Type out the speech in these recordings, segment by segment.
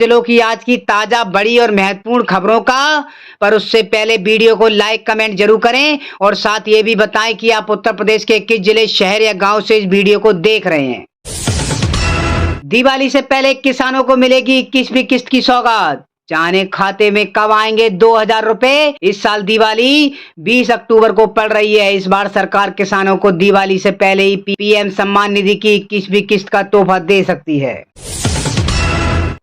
चलो कि आज की ताजा बड़ी और महत्वपूर्ण खबरों का, पर उससे पहले वीडियो को लाइक कमेंट जरूर करें और साथ ये भी बताएं कि आप उत्तर प्रदेश के किस जिले, शहर या गांव से इस वीडियो को देख रहे हैं। दिवाली से पहले किसानों को मिलेगी 21वीं किस्त की सौगात। जाने खाते में कब आएंगे 2000 रुपए। इस साल दिवाली 20 अक्टूबर को पड़ रही है। इस बार सरकार किसानों को दिवाली से पहले ही पीएम सम्मान निधि की 21वीं किस्त का तोहफा दे सकती है।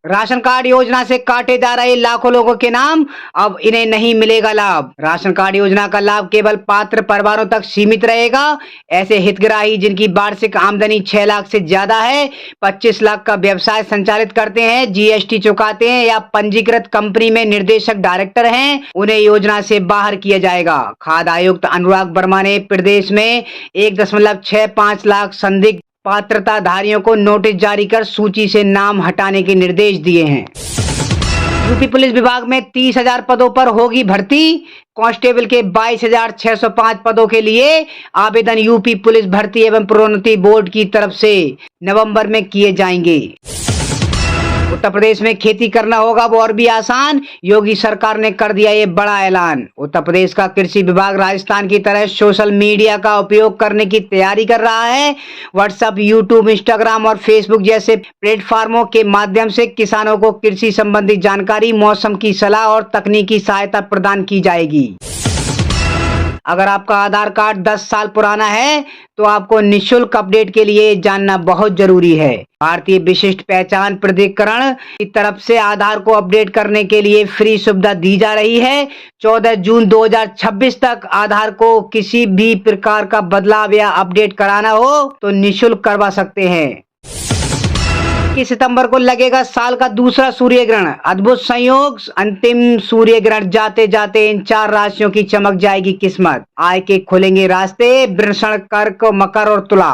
राशन कार्ड योजना से काटे जा रहे लाखों लोगों के नाम, अब इन्हें नहीं मिलेगा लाभ। राशन कार्ड योजना का लाभ केवल पात्र परिवारों तक सीमित रहेगा। ऐसे हितग्राही जिनकी वार्षिक आमदनी 6 लाख से ज्यादा है, 25 लाख का व्यवसाय संचालित करते हैं, जीएसटी चुकाते हैं या पंजीकृत कंपनी में निर्देशक डायरेक्टर हैं, उन्हें योजना से बाहर किया जाएगा। खाद्य आयुक्त अनुराग वर्मा ने प्रदेश में 1.65 लाख संदिग्ध पात्रताधारियों को नोटिस जारी कर सूची से नाम हटाने के निर्देश दिए हैं। यूपी पुलिस विभाग में 30,000 पदों पर होगी भर्ती। कांस्टेबल के 22,605 पदों के लिए आवेदन यूपी पुलिस भर्ती एवं प्रोन्नति बोर्ड की तरफ से नवंबर में किए जाएंगे। उत्तर प्रदेश में खेती करना होगा वो और भी आसान, योगी सरकार ने कर दिया ये बड़ा ऐलान। उत्तर प्रदेश का कृषि विभाग राजस्थान की तरह सोशल मीडिया का उपयोग करने की तैयारी कर रहा है। व्हाट्सएप, यूट्यूब, इंस्टाग्राम और फेसबुक जैसे प्लेटफॉर्मों के माध्यम से किसानों को कृषि संबंधी जानकारी, मौसम की सलाह और तकनीकी सहायता प्रदान की जाएगी। अगर आपका आधार कार्ड 10 साल पुराना है तो आपको निःशुल्क अपडेट के लिए जानना बहुत जरूरी है। भारतीय विशिष्ट पहचान प्राधिकरण की तरफ से आधार को अपडेट करने के लिए फ्री सुविधा दी जा रही है। 14 जून 2026 तक आधार को किसी भी प्रकार का बदलाव या अपडेट कराना हो तो निःशुल्क करवा सकते हैं। 21 सितंबर को लगेगा साल का दूसरा सूर्य ग्रहण। अद्भुत संयोग, अंतिम सूर्य ग्रहण जाते जाते इन 4 राशियों की चमक जाएगी किस्मत। आय के खुलेंगे रास्ते, वृषण, कर्क, मकर और तुला।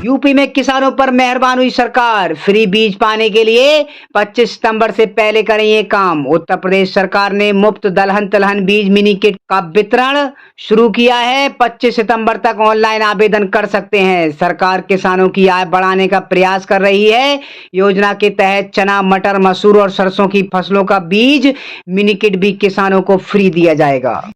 यूपी में किसानों पर मेहरबान हुई सरकार। फ्री बीज पाने के लिए 25 सितंबर से पहले करें ये काम। उत्तर प्रदेश सरकार ने मुफ्त दलहन तिलहन बीज मिनी किट का वितरण शुरू किया है। 25 सितंबर तक ऑनलाइन आवेदन कर सकते हैं। सरकार किसानों की आय बढ़ाने का प्रयास कर रही है। योजना के तहत चना, मटर, मसूर और सरसों की फसलों का बीज मिनी किट भी किसानों को फ्री दिया जाएगा।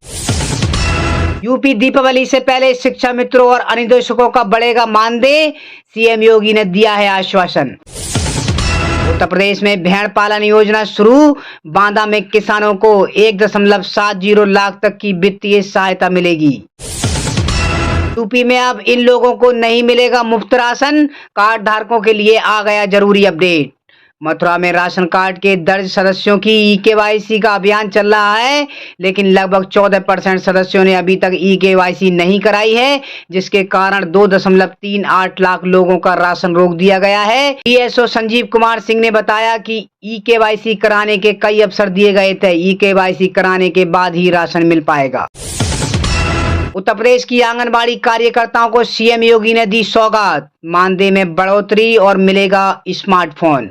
यूपी दीपावली से पहले शिक्षा मित्रों और अनुदेशकों का बढ़ेगा मानदेय, सीएम योगी ने दिया है आश्वासन। उत्तर प्रदेश में भेड़ पालन योजना शुरू। बांदा में किसानों को 1.70 लाख तक की वित्तीय सहायता मिलेगी। यूपी में अब इन लोगों को नहीं मिलेगा मुफ्त राशन, कार्ड धारकों के लिए आ गया जरूरी अपडेट। मथुरा में राशन कार्ड के दर्ज सदस्यों की ई-केवाईसी का अभियान चल रहा है, लेकिन लगभग 14% सदस्यों ने अभी तक ई-केवाईसी नहीं कराई है, जिसके कारण 2.38 लाख लोगों का राशन रोक दिया गया है। डीएसओ संजीव कुमार सिंह ने बताया कि ई-केवाईसी कराने के कई अवसर दिए गए थे। ई-केवाईसी कराने के बाद ही राशन मिल पाएगा। उत्तर प्रदेश की आंगनबाड़ी कार्यकर्ताओं को सीएम योगी ने दी सौगात। मानदेय में बढ़ोतरी और मिलेगा स्मार्टफोन।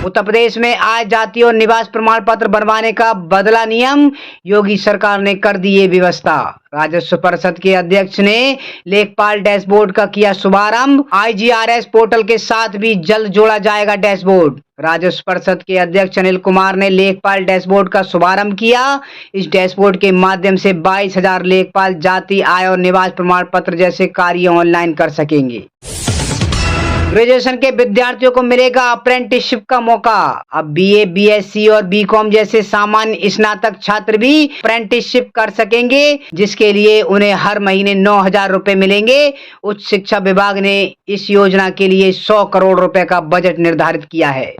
उत्तर प्रदेश में आय, जाति और निवास प्रमाण पत्र बनवाने का बदला नियम। योगी सरकार ने कर दी ये व्यवस्था। राजस्व परिषद के अध्यक्ष ने लेखपाल डैशबोर्ड का किया शुभारंभ। आईजीआरएस पोर्टल के साथ भी जल्द जोड़ा जाएगा डैशबोर्ड। राजस्व परिषद के अध्यक्ष अनिल कुमार ने लेखपाल डैशबोर्ड का शुभारंभ किया। इस डैशबोर्ड के माध्यम से 22,000 लेखपाल जाति, आय और निवास प्रमाण पत्र जैसे कार्य ऑनलाइन कर सकेंगे। ग्रेजुएशन के विद्यार्थियों को मिलेगा अप्रेंटिसशिप का मौका। अब बीए, बीएससी और बीकॉम जैसे सामान्य स्नातक छात्र भी अप्रेंटिसशिप कर सकेंगे, जिसके लिए उन्हें हर महीने 9,000 रुपए मिलेंगे। उच्च शिक्षा विभाग ने इस योजना के लिए 100 करोड़ रुपए का बजट निर्धारित किया है।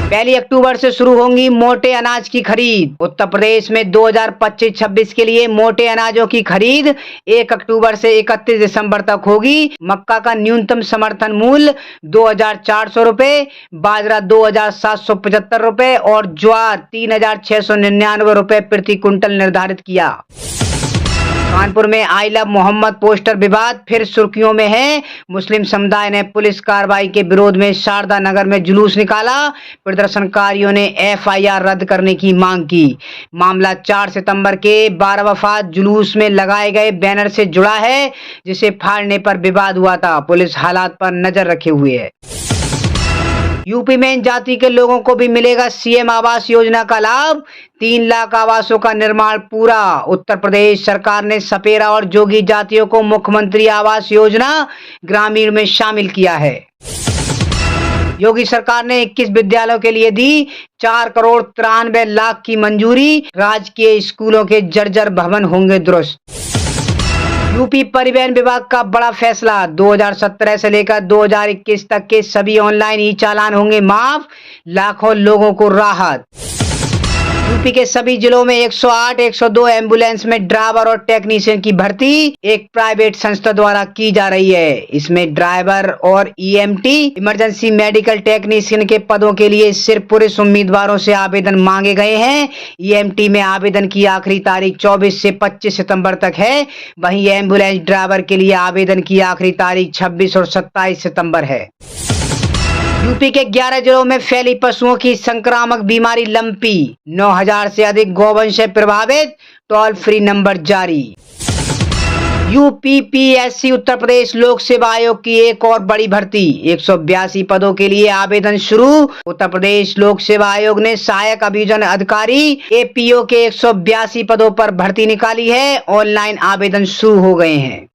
1 अक्टूबर से शुरू होंगी मोटे अनाज की खरीद। उत्तर प्रदेश में 2025-26 के लिए मोटे अनाजों की खरीद 1 अक्टूबर से 31 दिसंबर तक होगी। मक्का का न्यूनतम समर्थन मूल्य 2,400 रुपए, बाजरा 2,775 रुपए और ज्वार 3,699 रुपए प्रति क्विंटल निर्धारित किया। कानपुर में आई लव मोहम्मद पोस्टर विवाद फिर सुर्खियों में है। मुस्लिम समुदाय ने पुलिस कार्रवाई के विरोध में शारदा नगर में जुलूस निकाला। प्रदर्शनकारियों ने एफआईआर रद्द करने की मांग की। मामला 4 सितंबर के 12 वफात जुलूस में लगाए गए बैनर से जुड़ा है, जिसे फाड़ने पर विवाद हुआ था। पुलिस हालात पर नजर रखे हुए है। यूपी में इन जाति के लोगों को भी मिलेगा सीएम आवास योजना का लाभ। 3 लाख आवासों का निर्माण पूरा। उत्तर प्रदेश सरकार ने सपेरा और जोगी जातियों को मुख्यमंत्री आवास योजना ग्रामीण में शामिल किया है। योगी सरकार ने 21 विद्यालयों के लिए दी 4 करोड़ 93 लाख की मंजूरी। राजकीय स्कूलों के जर्जर भवन होंगे दुरुस्त। यूपी परिवहन विभाग का बड़ा फैसला। 2017 से लेकर 2021 तक के सभी ऑनलाइन ई चालान होंगे माफ। लाखों लोगों को राहत। यूपी के सभी जिलों में 108, 102 एम्बुलेंस में ड्राइवर और टेक्नीशियन की भर्ती एक प्राइवेट संस्था द्वारा की जा रही है। इसमें ड्राइवर और ईएमटी इमरजेंसी मेडिकल टेक्नीशियन के पदों के लिए सिर्फ पुरुष उम्मीदवारों से आवेदन मांगे गए हैं। ईएमटी में आवेदन की आखिरी तारीख 24 से 25 सितंबर तक है। वहीं एम्बुलेंस ड्राइवर के लिए आवेदन की आखिरी तारीख 26 और 27 सितंबर है। यूपी के 11 जिलों में फैली पशुओं की संक्रामक बीमारी लंपी। 9000 से अधिक गौवंश प्रभावित। टोल फ्री नंबर जारी। यूपीपीएससी उत्तर प्रदेश लोक सेवा आयोग की एक और बड़ी भर्ती। 182 पदों के लिए आवेदन शुरू। उत्तर प्रदेश लोक सेवा आयोग ने सहायक अभियोजन अधिकारी एपीओ के 182 पदों पर भर्ती निकाली है। ऑनलाइन आवेदन शुरू हो गए हैं।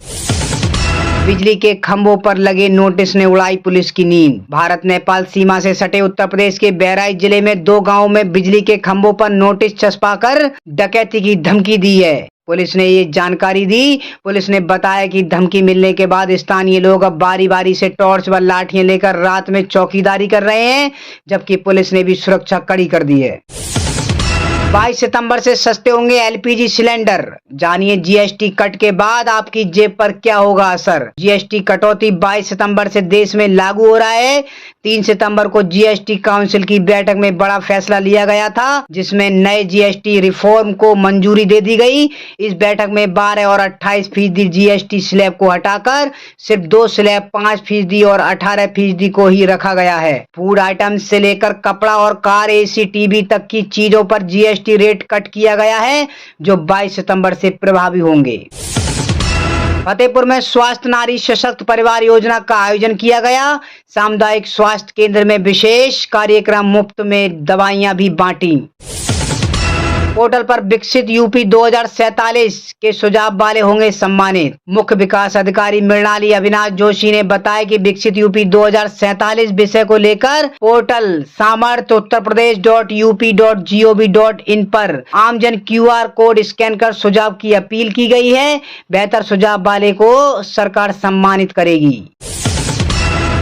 बिजली के खंभों पर लगे नोटिस ने उड़ाई पुलिस की नींद। भारत नेपाल सीमा से सटे उत्तर प्रदेश के बहराइच जिले में 2 गांवों में बिजली के खंभों पर नोटिस चस्पाकर डकैती की धमकी दी है। पुलिस ने ये जानकारी दी। पुलिस ने बताया कि धमकी मिलने के बाद स्थानीय लोग अब बारी बारी से टॉर्च व लाठियां लेकर रात में चौकीदारी कर रहे हैं, जबकि पुलिस ने भी सुरक्षा कड़ी कर दी है। 22 सितंबर से सस्ते होंगे एलपीजी सिलेंडर। जानिए जीएसटी कट के बाद आपकी जेब पर क्या होगा असर। जीएसटी कटौती 22 सितंबर से देश में लागू हो रहा है। 3 सितंबर को जीएसटी काउंसिल की बैठक में बड़ा फैसला लिया गया था, जिसमें नए जीएसटी रिफॉर्म को मंजूरी दे दी गई। इस बैठक में 12 और 28% जीएसटी स्लैब को हटाकर सिर्फ 2 स्लैब 5% और 18% को ही रखा गया है। फूड आइटम्स से लेकर कपड़ा और कार, एसी, टीवी तक की चीजों पर जीएसटी रेट कट किया गया है, जो 22 सितंबर से प्रभावी होंगे। फतेहपुर में स्वास्थ्य नारी सशक्त परिवार योजना का आयोजन किया गया। सामुदायिक स्वास्थ्य केंद्र में विशेष कार्यक्रम, मुफ्त में दवाइयां भी बांटी। पोर्टल पर विकसित यूपी 2047 के सुझाव वाले होंगे सम्मानित। मुख्य विकास अधिकारी मृणाली अविनाश जोशी ने बताया कि विकसित यूपी 2047 विषय को लेकर पोर्टल सामर्थ्य uttar-pradesh.up.gov.in पर आमजन क्यूआर कोड स्कैन कर सुझाव की अपील की गई है। बेहतर सुझाव वाले को सरकार सम्मानित करेगी।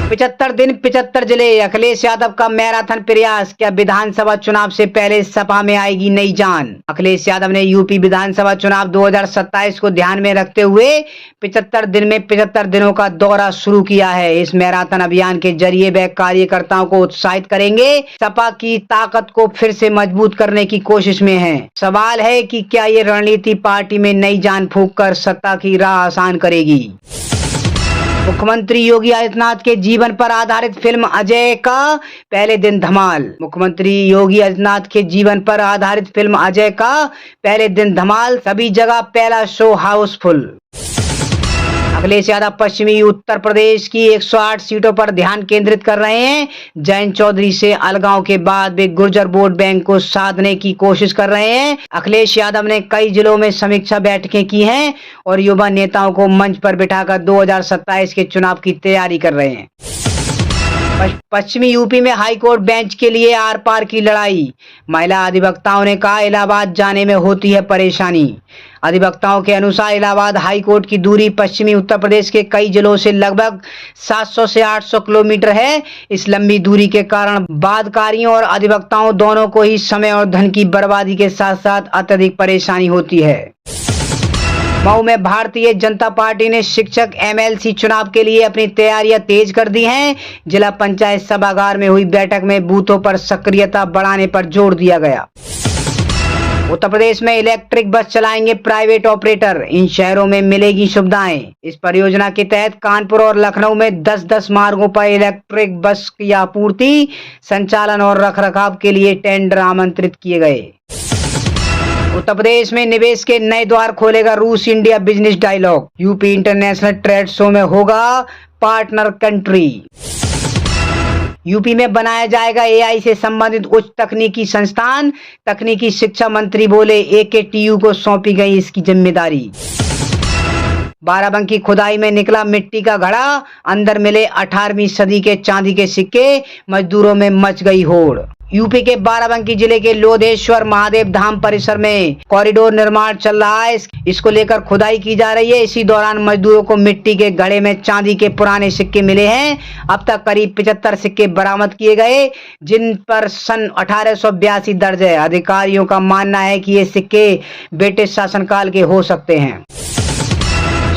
75 दिन 75 जिले, अखिलेश यादव का मैराथन प्रयास। क्या विधानसभा चुनाव से पहले सपा में आएगी नई जान। अखिलेश यादव ने यूपी विधानसभा चुनाव 2027 को ध्यान में रखते हुए 75 दिन में 75 दिनों का दौरा शुरू किया है। इस मैराथन अभियान के जरिए वे कार्यकर्ताओं को उत्साहित करेंगे, सपा की ताकत को फिर से मजबूत करने की कोशिश में है। सवाल है कि क्या ये रणनीति पार्टी में नई जान फूंककर सत्ता की राह आसान करेगी। मुख्यमंत्री योगी आदित्यनाथ के जीवन पर आधारित फिल्म अजय का पहले दिन धमाल। मुख्यमंत्री योगी आदित्यनाथ के जीवन पर आधारित फिल्म अजय का पहले दिन धमाल। सभी जगह पहला शो हाउसफुल। अखिलेश यादव पश्चिमी उत्तर प्रदेश की 108 सीटों पर ध्यान केंद्रित कर रहे हैं। जयंत चौधरी से अलगाव के बाद वे गुर्जर वोट बैंक को साधने की कोशिश कर रहे हैं। अखिलेश यादव ने कई जिलों में समीक्षा बैठकें की हैं और युवा नेताओं को मंच पर बिठाकर 2027 के चुनाव की तैयारी कर रहे हैं। पश्चिमी यूपी में हाईकोर्ट बेंच के लिए आर पार की लड़ाई। महिला अधिवक्ताओं ने कहा, इलाहाबाद जाने में होती है परेशानी। अधिवक्ताओं के अनुसार इलाहाबाद हाईकोर्ट की दूरी पश्चिमी उत्तर प्रदेश के कई जिलों से लगभग 700 से 800 किलोमीटर है। इस लंबी दूरी के कारण वादकारियों और अधिवक्ताओं दोनों को ही समय और धन की बर्बादी के साथ साथ अत्यधिक परेशानी होती है। मऊ में भारतीय जनता पार्टी ने शिक्षक एमएलसी चुनाव के लिए अपनी तैयारियां तेज कर दी हैं। जिला पंचायत सभागार में हुई बैठक में बूथों पर सक्रियता बढ़ाने पर जोर दिया गया। उत्तर प्रदेश में इलेक्ट्रिक बस चलाएंगे प्राइवेट ऑपरेटर। इन शहरों में मिलेगी सुविधाएं। इस परियोजना के तहत कानपुर और लखनऊ में 10-10 मार्गों पर इलेक्ट्रिक बस की आपूर्ति, संचालन और रखरखाव के लिए टेंडर आमंत्रित किए गए। उत्तर प्रदेश में निवेश के नए द्वार खोलेगा रूस India business dialogue. UP international trade show में होगा पार्टनर कंट्री। यूपी में बनाया जाएगा एआई से संबंधित उच्च तकनीकी संस्थान, तकनीकी शिक्षा मंत्री बोले एकेटीयू को सौंपी गई इसकी जिम्मेदारी। बाराबंकी खुदाई में निकला मिट्टी का घड़ा, अंदर मिले 18वीं सदी के चांदी के सिक्के, मजदूरों में मच गई होड़। यूपी के बाराबंकी जिले के लोधेश्वर महादेव धाम परिसर में कॉरिडोर निर्माण चल रहा है। इसको लेकर खुदाई की जा रही है। इसी दौरान मजदूरों को मिट्टी के घड़े में चांदी के पुराने सिक्के मिले हैं। अब तक करीब 75 सिक्के बरामद किए गए, जिन पर सन 1882 दर्ज है। अधिकारियों का मानना है कि ये सिक्के ब्रिटिश शासनकाल के हो सकते हैं।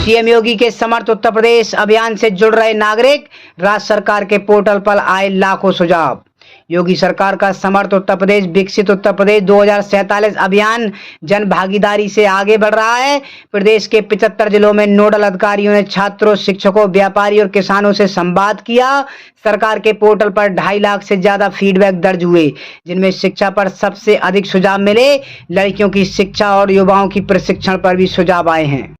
सीएम योगी के समर्थ उत्तर प्रदेश अभियान से जुड़ रहे नागरिक, राज्य सरकार के पोर्टल पर आए लाखों सुझाव। योगी सरकार का समर्थ उत्तर प्रदेश विकसित उत्तर प्रदेश 2047 अभियान जन भागीदारी से आगे बढ़ रहा है। प्रदेश के 75 जिलों में नोडल अधिकारियों ने छात्रों, शिक्षकों, व्यापारी और किसानों से संवाद किया। सरकार के पोर्टल पर 2.5 लाख से ज्यादा फीडबैक दर्ज हुए, जिनमें शिक्षा पर सबसे अधिक सुझाव मिले। लड़कियों की शिक्षा और युवाओं की प्रशिक्षण पर भी सुझाव आए हैं।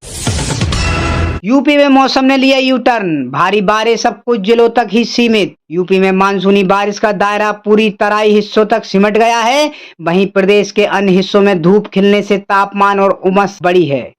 यूपी में मौसम ने लिया यू टर्न, भारी बारिश अब कुछ जिलों तक ही सीमित। यूपी में मानसूनी बारिश का दायरा पूरी तराई हिस्सों तक सिमट गया है। वहीं प्रदेश के अन्य हिस्सों में धूप खिलने से तापमान और उमस बढ़ी है।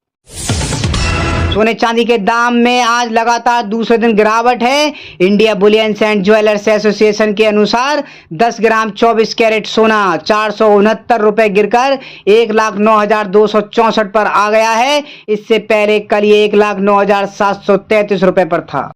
सोने चांदी के दाम में आज लगातार दूसरे दिन गिरावट है। India Boolean and jewellers association के अनुसार 10 ग्राम 24 कैरेट सोना 469 रुपए गिरकर 1,09,264 पर आ गया है। इससे पहले कल ये 1,09,733 रुपए पर था।